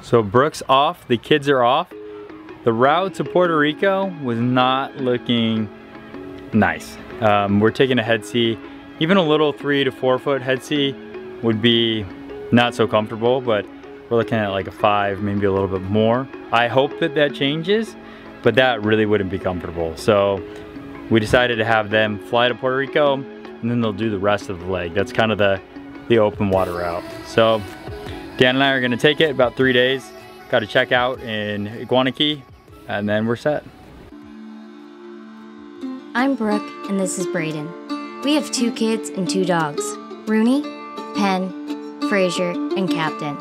So Brooke's off, the kids are off. The route to Puerto Rico was not looking nice. We're taking a head sea. Even a little 3 to 4 foot head sea would be not so comfortable, but we're looking at like a 5, maybe a little bit more. I hope that that changes, but that really wouldn't be comfortable. So we decided to have them fly to Puerto Rico, and then they'll do the rest of the leg. That's kind of the open water route. So Dan and I are gonna take it about 3 days. Got to check out in Iguana Key, and then we're set. I'm Brooke, and this is Brayden. We have 2 kids and 2 dogs, Rooney, Penn, Fraser, and Captain.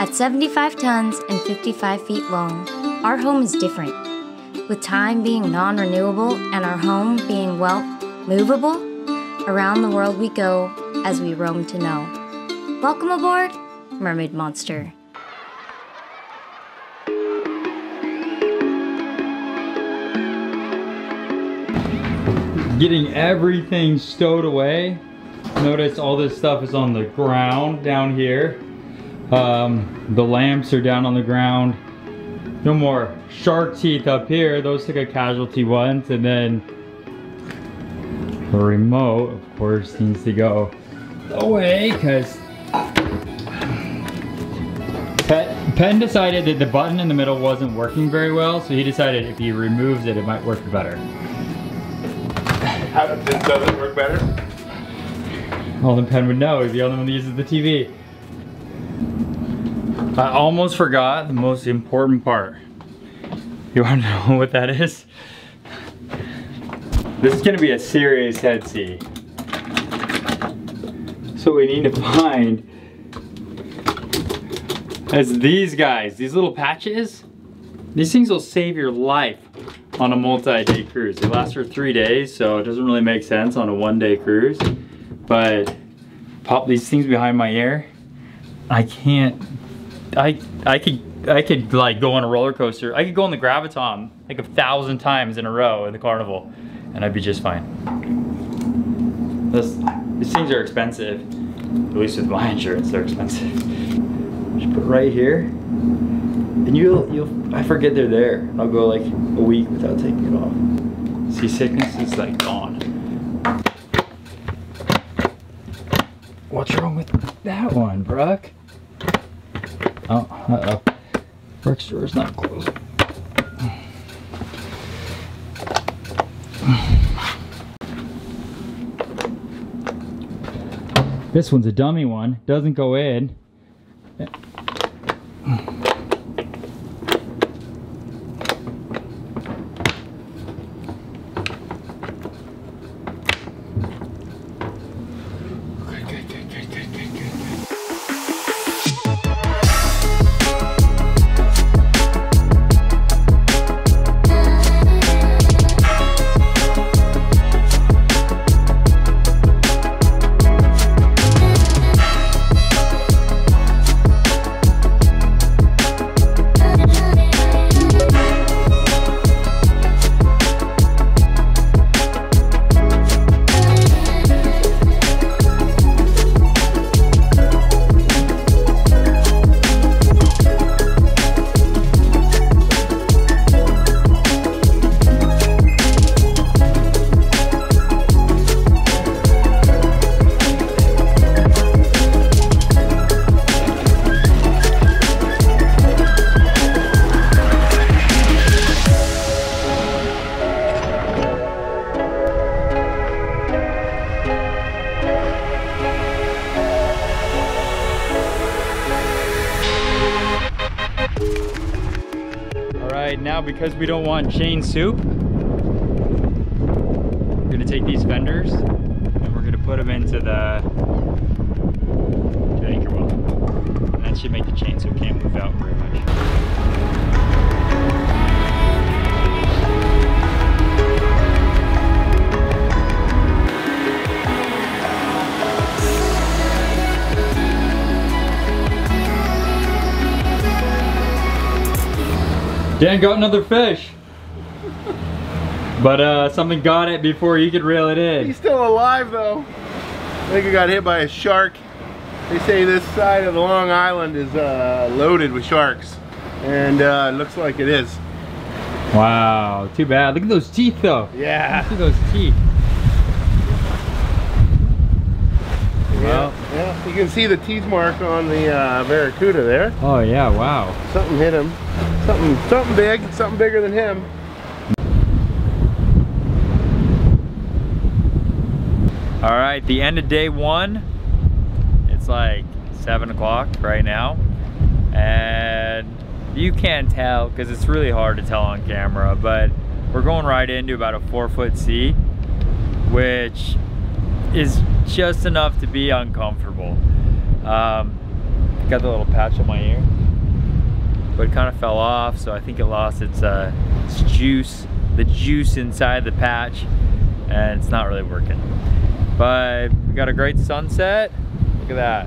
At 75 tons and 55 feet long, our home is different. With time being non-renewable and our home being, well, movable, around the world we go as we roam to know. Welcome aboard, Mermaid Monster. Getting everything stowed away. Notice all this stuff is on the ground down here. The lamps are down on the ground. No more shark teeth up here. Those took a casualty once, and then the remote, of course, needs to go away because Penn decided that the button in the middle wasn't working very well, so he decided if he removes it, it might work better. How this doesn't work better? Well, then Penn would know. He's the only one that uses the TV. I almost forgot the most important part. You want to know what that is? This is gonna be a serious head sea. So we need to find is these guys, these little patches. These things will save your life on a multi-day cruise. They last for 3 days, so it doesn't really make sense on a 1-day cruise. But pop these things behind my ear. I can't. I could like go on a roller coaster. I could go on the Graviton like 1,000 times in a row in the carnival, and I'd be just fine. These things are expensive. At least with my insurance, they're expensive. Just put it right here, and I forget they're there. I'll go like a week without taking it off. Seasickness is like gone. What's wrong with that one, Brooke? Oh, uh-oh. Brooke's door's not closed. This one's a dummy one. Doesn't go in. Now, because we don't want chain soup, we're gonna take these fenders and we're gonna put them into the anchor well. And that should make the chain soup can't move out very much. Dan got another fish. But something got it before he could reel it in. He's still alive though. I think he got hit by a shark. They say this side of the Long Island is loaded with sharks, and it looks like it is. Wow, too bad. Look at those teeth though. Yeah. Look at those teeth. Yeah, yeah. You can see the teeth mark on the barracuda there. Oh yeah, wow. Something hit him. Something big. Something bigger than him. All right, the end of day one. It's like 7 o'clock right now, and you can't tell because it's really hard to tell on camera, but we're going right into about a 4-foot sea, which is just enough to be uncomfortable. Got the little patch on my ear, but it kind of fell off, so I think it lost its juice, the juice inside the patch, and it's not really working. But we got a great sunset. Look at that.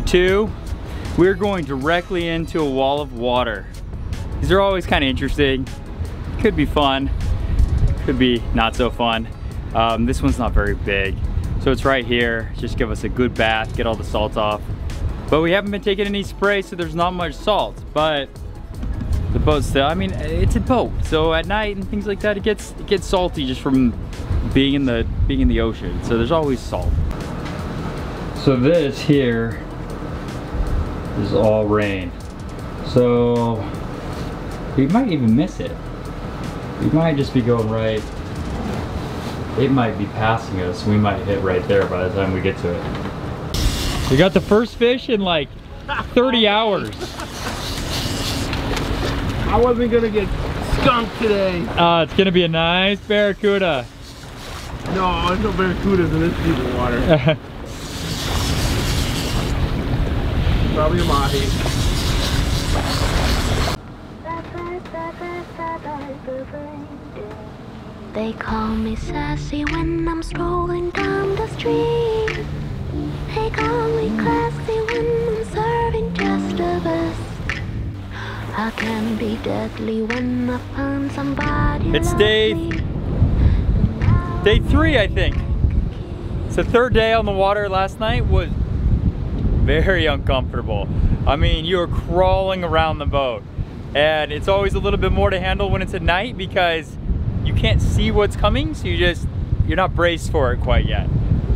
Two, we're going directly into a wall of water. These are always kind of interesting. Could be fun, could be not so fun. This one's not very big, so it's right here. Just give us a good bath, get all the salt off. But we haven't been taking any spray, so there's not much salt. But the boat's still, I mean, it's a boat, so at night and things like that, it gets salty just from being in the ocean. So there's always salt. So this here is all rain, so we might even miss it. We might just be going right. It might be passing us. We might hit right there by the time we get to it. We got the first fish in like 30 hours. I wasn't gonna get skunked today. It's gonna be a nice barracuda. No, there's no barracudas in this deep of water. Probably a mahi. They call me sassy when I'm strolling down the street. They call me classy when I'm serving just a best. I can be deadly when I find somebody. It's day 3, I think. It's the 3rd day on the water. Last night was very uncomfortable. I mean, you're crawling around the boat, and it's always a little bit more to handle when it's at night because you can't see what's coming, so you're not braced for it quite yet.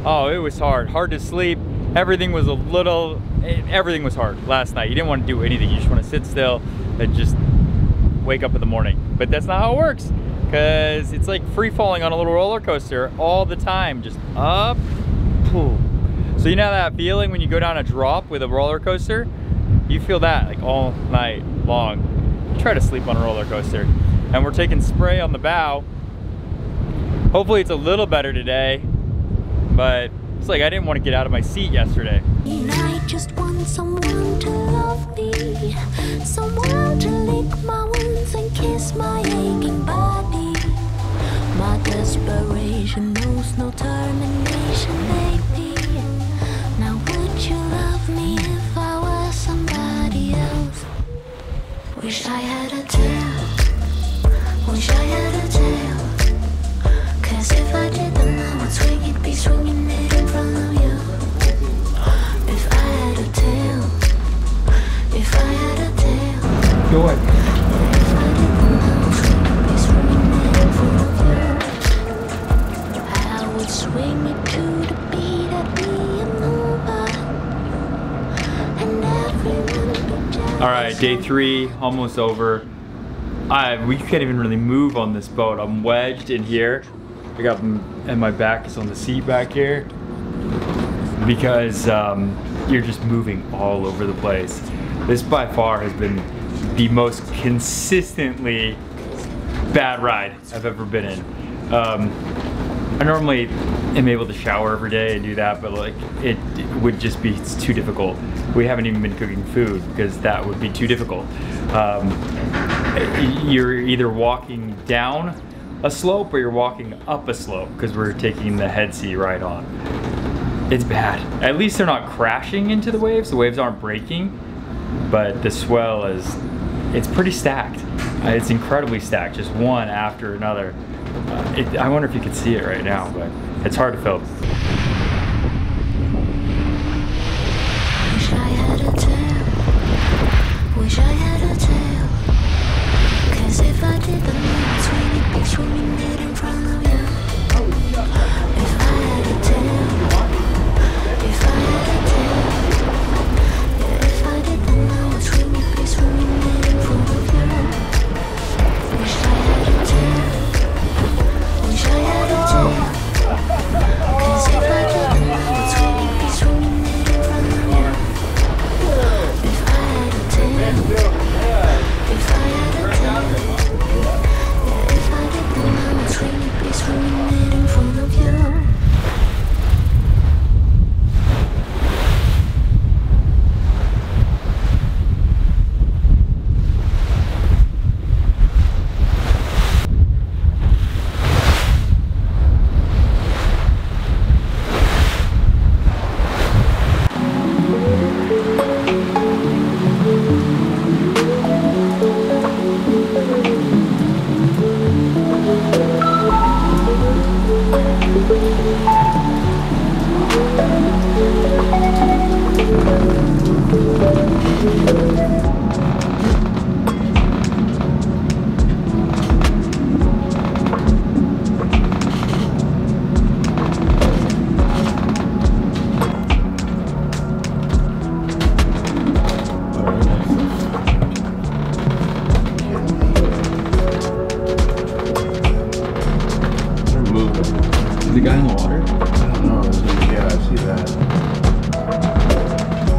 Oh, it was hard to sleep. Everything was everything was hard last night. You didn't want to do anything. You just want to sit still and just wake up in the morning. But that's not how it works, because it's like free falling on a little roller coaster all the time, just up, pull. So you know that feeling when you go down a drop with a roller coaster? You feel that like all night long. Try to sleep on a roller coaster. And we're taking spray on the bow. Hopefully it's a little better today, but it's like I didn't want to get out of my seat yesterday. I just want someone to love me, someone to lick my wounds and kiss my aching body. My desperation knows no termination, baby. Now would you love me if I was somebody else? Wish I had a tail, wish I had a tail. Cause if I did, then I would swing it, be swinging it in front of you. If I had a tail, if I had a tail. Go ahead. If I did, then I would swing it, be swinging it in front of you. I would swing it to the beat of being over. And everyone would be jealous. All right, day 3, almost over. We can't even really move on this boat. I'm wedged in here. I got, and my back is on the seat back here because you're just moving all over the place. This by far has been the most consistently bad ride I've ever been in. I normally am able to shower every day and do that, but like it would just be, it's too difficult. We haven't even been cooking food because that would be too difficult. You're either walking down a slope or you're walking up a slope because we're taking the head sea right on. It's bad. At least they're not crashing into the waves aren't breaking, but the swell is, it's pretty stacked. It's incredibly stacked, just one after another. I wonder if you could see it right now, but it's hard to film. Wish I had a tail. Wish I had a tail. 'Cause if I did, the moon swinging big swimming right in front of you. If I had a tail. If I had a tail. Yeah, if I did, then I would swing big swimming right in front of you. Wish I had a tail. Wish I had a tail. 'Cause if I did, then I would swing big swimming right in front of you. If I had a tail. If I had a tail. Yeah, if I did, then I would swing big swimming right in front of you. The guy in the water? I don't know. Yeah, I see that.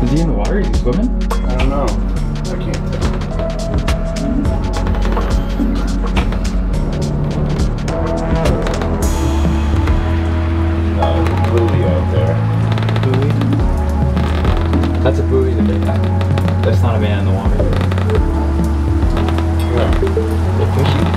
Is he in the water? Is he swimming? I don't know. I can't tell. Buoy out there. Buoy? That's a buoy that they have. That's not a man in the water. Yeah. They're fishing.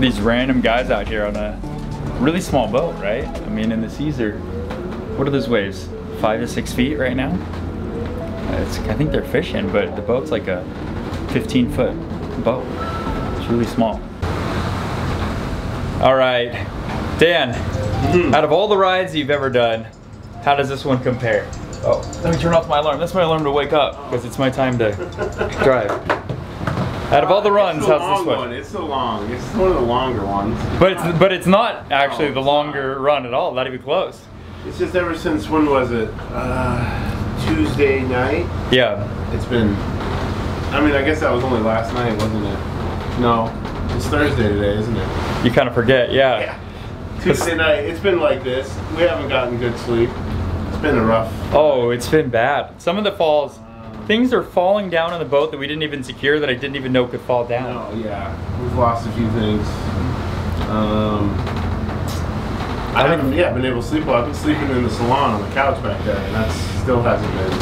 These random guys out here on a really small boat, right? I mean, and the seas are, what are those waves? 5 to 6 feet right now? I think they're fishing, but the boat's like a 15-foot boat. It's really small. All right, Dan, out of all the rides you've ever done, how does this one compare? Oh, let me turn off my alarm. That's my alarm to wake up, because it's my time to drive. Out of all the runs, how's this one? It's so long. It's one of the longer ones. But it's not actually the longer run at all. Not even close. It's just ever since, when was it? Tuesday night? Yeah. It's been, I mean, I guess that was only last night, wasn't it? No, it's Thursday today, isn't it? You kind of forget, yeah. Yeah. Tuesday night, it's been like this. We haven't gotten good sleep. It's been a rough. Oh, it's been bad. Some of the falls, things are falling down on the boat that we didn't even secure that I didn't even know could fall down. Oh, yeah. We've lost a few things. I haven't been able to sleep well. I've been sleeping in the salon on the couch back there, and that still hasn't been.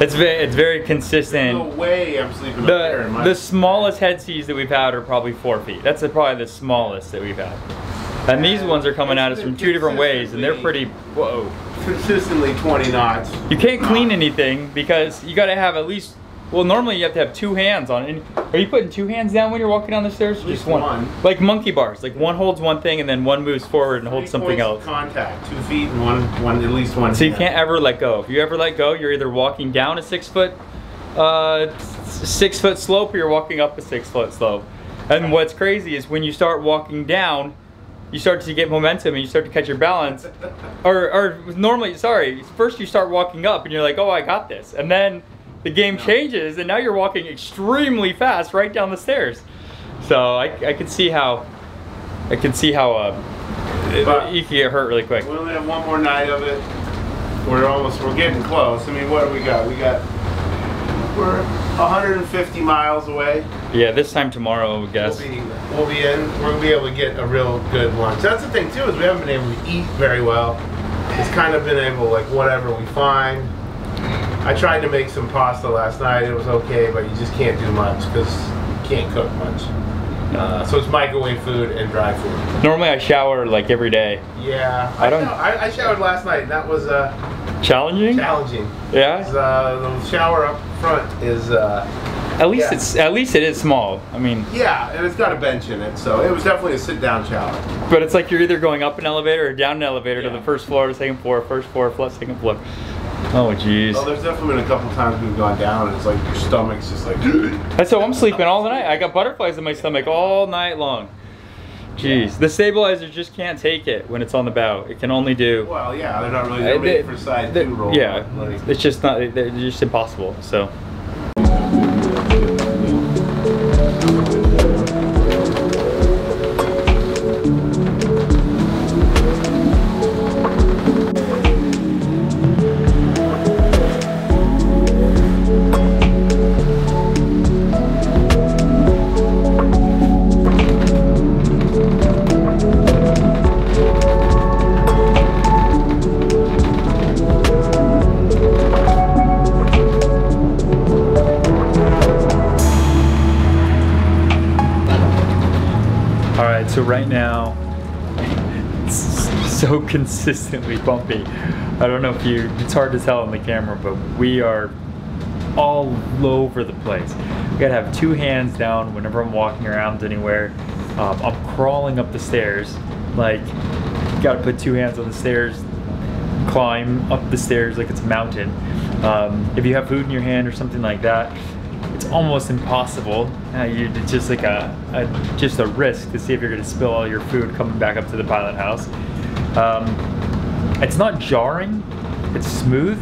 It's very consistent. There's no way I'm sleeping up there. The smallest head seas that we've had are probably 4 feet. That's probably the smallest that we've had. And these ones are coming at us from 2 different ways, and they're pretty, whoa. Consistently 20 knots. You can't clean anything because you gotta have at least, well, normally you have to have 2 hands on it. Are you putting 2 hands down when you're walking down the stairs? Or just one? Like monkey bars, like one holds one thing and then one moves forward and holds something else. Contact, 2 feet and one at least one. So you can't ever let go. If you ever let go, you're either walking down a 6 foot slope or you're walking up a 6 foot slope. And what's crazy is when you start walking down, you start to get momentum and you start to catch your balance. Or normally, sorry, first you start walking up and you're like, oh, I got this. And then the game changes, and now you're walking extremely fast right down the stairs. So I could see how you can get hurt really quick. We only have one more night of it. We're getting close. I mean, what do we got? We're 150 miles away. Yeah, this time tomorrow, I guess. We'll be in. We're gonna be able to get a real good lunch. That's the thing too, is we haven't been able to eat very well. It's kind of been able, like, whatever we find. I tried to make some pasta last night. It was okay, but you just can't do much because you can't cook much. So it's microwave food and dry food. Normally I shower like every day. Yeah, I showered last night, and that was challenging. Challenging. Yeah. The shower up front is. At least it is small. I mean. Yeah, and it's got a bench in it, so it was definitely a sit-down shower. But it's like you're either going up an elevator or down an elevator to the first floor to second floor, first floor, second floor. Oh jeez. Well, there's definitely been a couple times we've gone down, and it's like your stomach's just like. That's how I'm sleeping all the night. I got butterflies in my stomach all night long. Jeez, the stabilizer just can't take it when it's on the bow. It can only do. Well, yeah, they're not really made for side two roll. Yeah, it's just not. They're just impossible. So. So right now, it's so consistently bumpy. I don't know if it's hard to tell on the camera, but we are all over the place. I gotta have two hands down whenever I'm walking around anywhere. I'm crawling up the stairs. Like, gotta put two hands on the stairs, climb up the stairs like it's a mountain. If you have food in your hand or something like that, it's almost impossible. It's just like just a risk to see if you're gonna spill all your food coming back up to the pilot house. It's not jarring, it's smooth,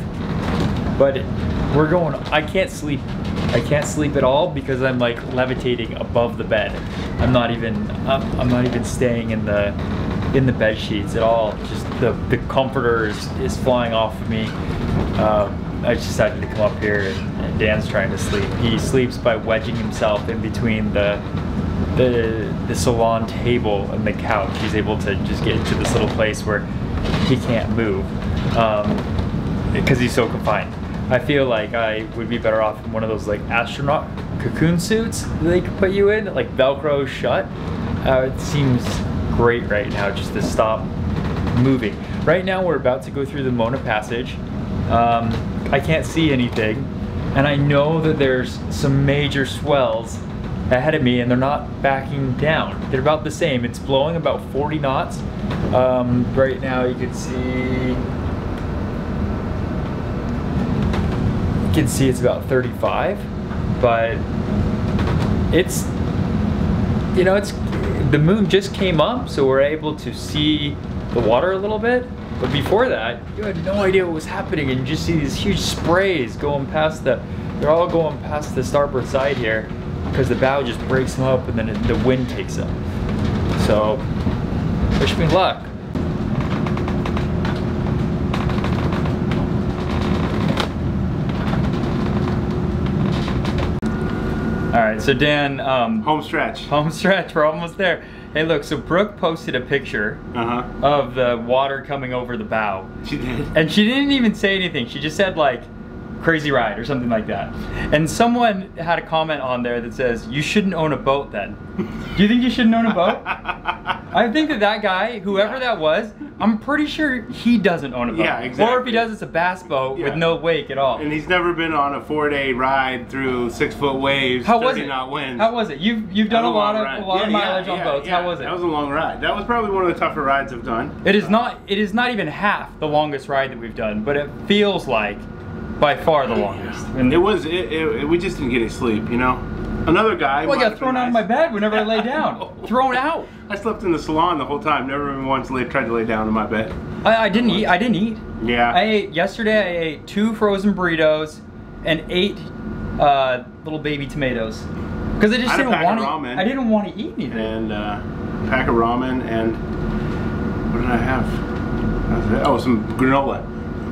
but we're going, I can't sleep at all because I'm like levitating above the bed. I'm not even staying in the bed sheets at all. Just the comforter is flying off of me. I just decided to come up here, and Dan's trying to sleep. He sleeps by wedging himself in between the salon table and the couch. He's able to just get into this little place where he can't move because he's so confined. I feel like I would be better off in one of those like astronaut cocoon suits that they could put you in, like Velcro shut. It seems great right now just to stop moving. Right now we're about to go through the Mona Passage. I can't see anything, and I know that there's some major swells ahead of me, and they're not backing down. They're about the same. It's blowing about 40 knots. Right now you can see it's about 35, but it's, you know, the moon just came up, so we're able to see the water a little bit. But before that, you had no idea what was happening, and you just see these huge sprays going past they're all going past the starboard side here because the bow just breaks them up and then the wind takes them. So, wish me luck. All right, so Dan, home stretch. Home stretch, we're almost there. Hey look, so Brooke posted a picture of the water coming over the bow. She did. And she didn't even say anything. She just said like, crazy ride or something like that. And someone had a comment on there that says, you shouldn't own a boat then. Do you think you shouldn't own a boat? I think that guy, whoever that was, I'm pretty sure he doesn't own a boat. Yeah, exactly. Or if he does, it's a bass boat with no wake at all. And he's never been on a 4-day ride through 6-foot waves, 30-knot winds. How was it? You've done a lot of mileage on boats. How was it? That was a long ride. That was probably one of the tougher rides I've done. It is not even half the longest ride that we've done, but it feels like by far the longest. And we just didn't get any sleep, you know? Another guy. Well, I got thrown out of my bed whenever I lay down. Thrown out. I slept in the salon the whole time. Never even once tried to lay down in my bed. I didn't eat. I didn't eat. Yeah. Yesterday I ate 2 frozen burritos and 8 little baby tomatoes. Because I just didn't want to. I didn't want to eat anything. And a pack of ramen, and what did I have? Oh, some granola.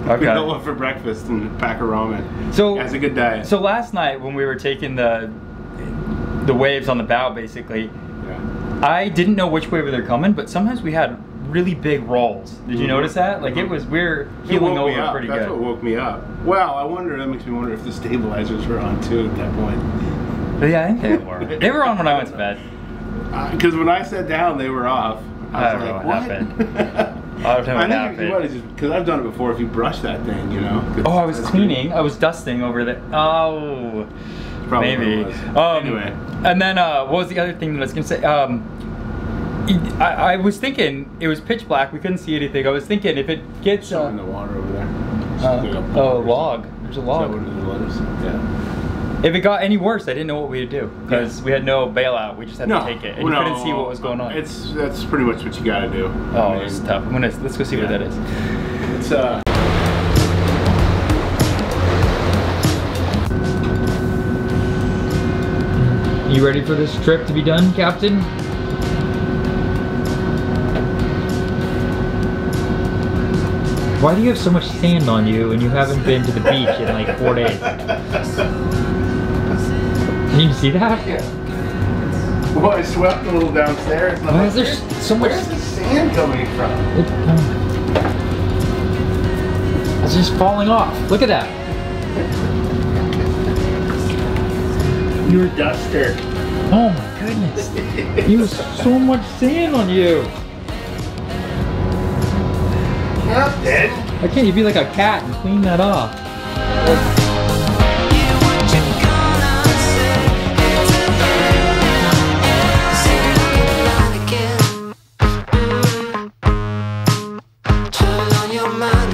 Okay. Granola for breakfast and a pack of ramen. So that's a good diet. So last night when we were taking the waves on the bow, basically, I didn't know which way they're coming, but sometimes we had really big rolls. Did you notice that? Like it was, we're heeling over pretty good. That's what woke me up. Well, I wonder. That makes me wonder if the stabilizers were on too at that point. But yeah, I think they were. They were on when I went to bed. Because when I sat down, they were off. I don't know what happened. I don't know what happened. I think because I've done it before. If you brush that thing, you know. Oh, I was cleaning. I was dusting over there. Oh, probably maybe. Anyway. And then what was the other thing that I was gonna say? I was thinking it was pitch black. We couldn't see anything. I was thinking if it gets in the water over there. Oh, a log. There's a log. Is that what it is? Yeah. If it got any worse, I didn't know what we would do because we had no bailout. We just had to take it, and you couldn't see what was going on. That's pretty much what you got to do. Oh, it's tough. Let's go see what that is. It's You ready for this trip to be done, Captain? Why do you have so much sand on you and you haven't been to the beach in like 4 days? Can you see that? Yeah. Well, I swept a little downstairs. Why is there so much? Where's the sand coming from? It's just falling off. Look at that. You're a duster. Oh my goodness. You have so much sand on you. Captain. Why can't you be like a cat and clean that off? Turn on your mind.